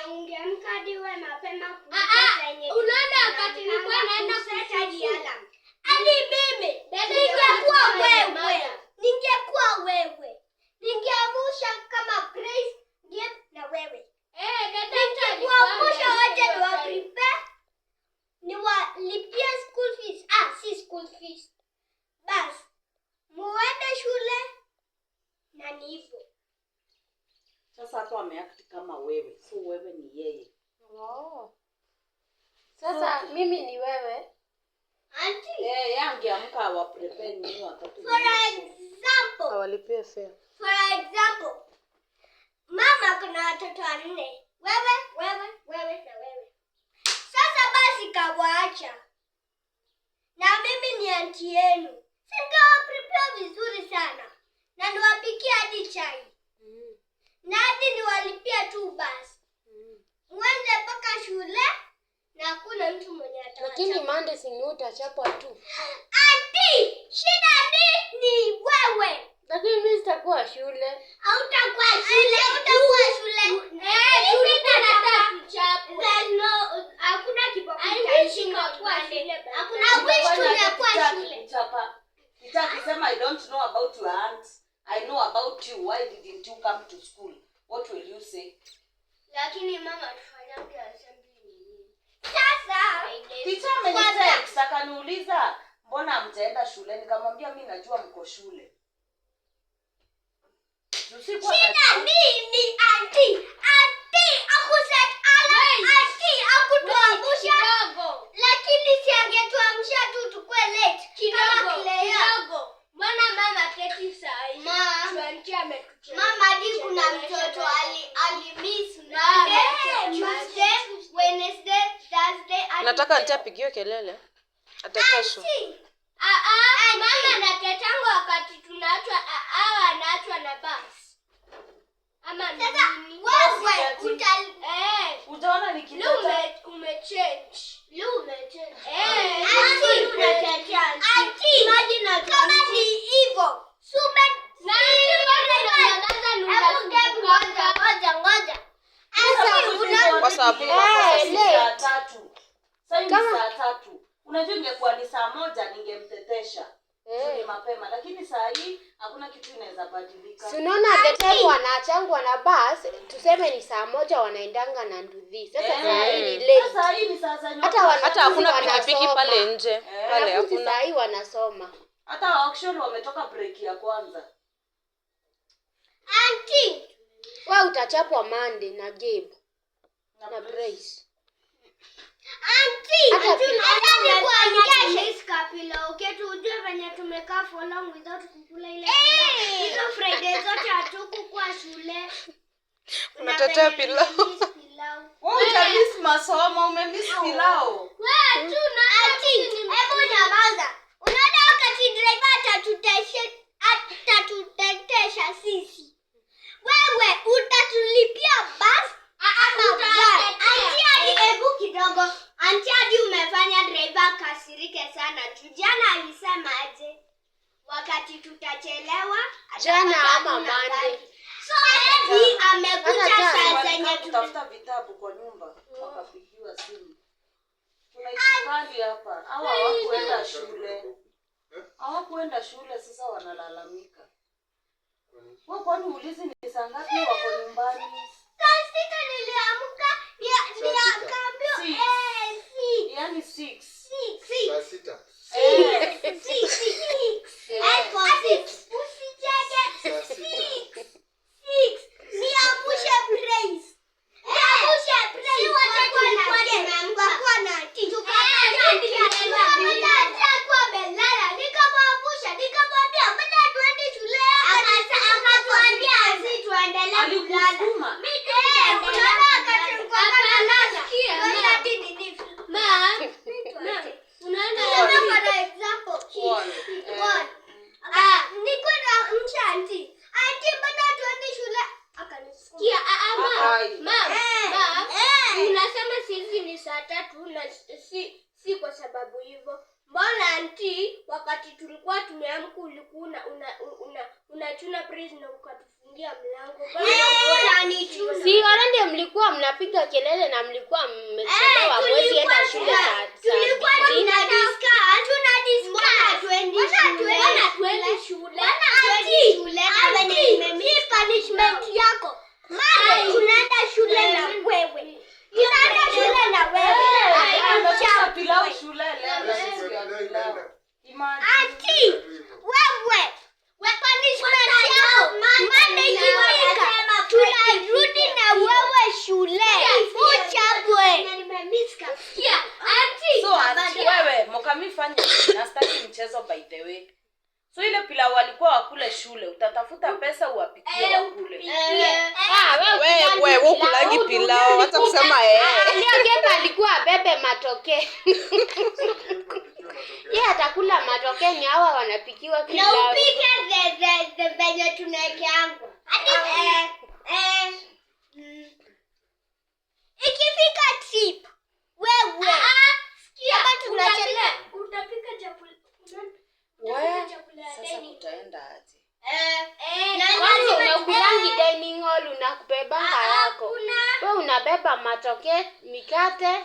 ungeamka hadi wewe mapema kuliko yenye. Unaona wakati nilikuwa naenda kusali alarm. Hadi mimi. Ningekuwa wewe. Ningeamsha kama praise game na wewe. Ningekuamsha wote wa prepare. Niwalipia school fees. Si school fees. Bas. Muende shule na ni hivyo. Sasa hata wameact kama wewe, so wewe ni yeye. Sasa mimi ni wewe. Auntie. Yangeamka wa prepare nini wakati. For example. Hawalipie fare. For example. Mama kuna watoto 4. Wewe na wewe. Sasa basi kawaacha. Na mimi ni auntie yenu. Singewa prepare vizuri sana. Na niwapikie hadi chai. Na hadi niwalipia tu basi. Mwende mpaka shule na hakuna mtu mwenye atawachapa. Lakini Monday si ni utachapwa tu. Auntie, shida ni wewe. Lakini mimi sitakuwa shule. Hautakuwa shule. Hakuna kiboko kitashika kwa shule. Hakuna wish kwa shule. Nitakisema I don't know about your aunt. I know about you. Why didn't you come to school? What will you say? Lakini mama tufanyange assembly nini? Sasa Teacher amenitext akaniuliza mbona mtaenda shule, nikamwambia mimi najua mko shule. Shida mimi auntie akuset alarm akutuamsha lakini si angetuamsha tu tukue late kidogo. Mbona mama keti saa hii? Tuantie ametucheza. Mama di kuna mtoto alimiss Tuesday, Wednesday, Thursday. Nataka nitapigiwe kelele. Atakesho. Mama na tetangu wakati tunaachwa anaachwa na bus. Ama sasa wewe utaona nikitoka umechange. Imagine kama ni hivyo. Ngoja. Kwa sababu saa 3. Unajua ingekuwa ni saa 1 ningemtetesha. Ni mapema lakini saa hii hakuna kitu inaweza badilika. Si unaona the time wanaachangwa na bus, tuseme ni saa 1 wanaendanga na nduthi. Sasa saa hii ni late. Sasa hii ni saa za nyoka. hata hakuna pikipiki pale nje. Pale hakuna. Saa hii wanasoma. Hata actually wametoka break ya kwanza. Auntie, wewe utachapwa Monday na Gabe na Brace. Auntie, nikuangalie kapila uketu ujue venye tumekaa for long without kukula ile pilau. Hizo Friday zote hatukukuwa shule. Unatetea pilau. Wewe utamiss masomo, umemiss pilau. Wewe tu na auntie, hebu nyamaza. Unaona wakati driver atatutetesha sisi. Wewe utatulipia bus ama van? Auntie hadi hebu kidogo. Auntie hadi umefanya driver kasirike sana. Jana alisema aje? Wakati tutachelewa Jana ama Monday. So maybe amekuja saa zenye tutafuta vitabu kwa nyumba. Wakapigiwa simu. Tunaishi mbali hapa. Hawakuenda shule sasa wanalalamika. Wewe kwani uulizi ni saa ngapi wako nyumbani? Saa 6 niliamka nikaambiwa Yaani 6. Saa 6. Unasema sisi ni saa 3 na si kwa sababu hivyo. Mbona auntie wakati tulikuwa tumeamka ulikuwa unachuna prison na ukatufungia mlango? Si wale ndio mlikuwa mnapiga kelele na mlikuwa mmechelewa mwezi enda shule saa tulikuwa tuna discuss tuendi shule. Hii punishment yako. Mama tunaenda shule na wewe. Tunaenda shule na wewe. Pilau shule leo. Auntie, wewe punishment yako. Monday ikifika tunarudi na wewe shule. Uchapwe. So auntie wewe Mokami fanya na staki mchezo by the way. So ile pilau walikuwa wakule shule, utatafuta pesa uwapikie wakule. Wewe ukulangi pilau hata kusema Leo Gema alikuwa bebe matoke. Yeye atakula matoke ni hawa wanapikiwa pilau. Na upike the venye tunaekeangwa. Ikifika tip wewe kama tunachelewa utapika chakula. Sasa tutaenda aje? Kwanza unakulangi dining hall unakubebanga yako. Wewe unabeba matoke, mikate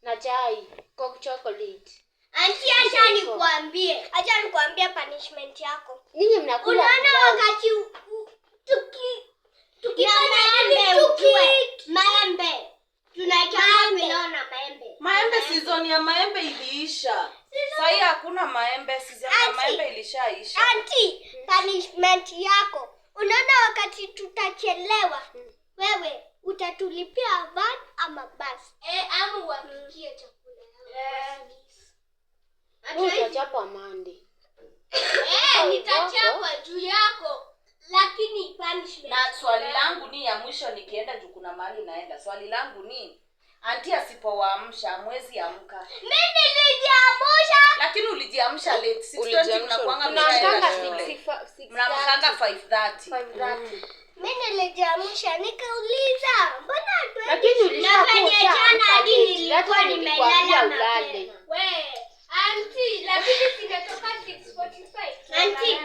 na chai, coke chocolate. Auntie acha nikwambie punishment yako. Ninyi mnakula. Unaona wakati maembe. Tunakaa milao na maembe. Maembe season ya maembe iliisha. Sasa hakuna maembe, season ya maembe ilishaisha. Auntie, punishment yako. Unaona wakati tutachelewa. Wewe utatulipia van ama bus. Ama uwapikie chakula. Utachapa Monday. Nitachapa juu yako. Lakini punishment. Na swali langu ni ya mwisho nikienda juu kuna mahali naenda. Swali langu ni auntie asipowaamsha mwezi amka. Mimi nilijiamsha. Lakini ulijiamsha late. 6:20 unakuanga Tunaamkanga mnamkanga 5:30. Mimi nilijiamsha nikauliza mbona hatuendi. Lakini ulishakuwa jana hadi nilikuwa nimelala mapema. Auntie, lakini singetoka 6:45. Auntie,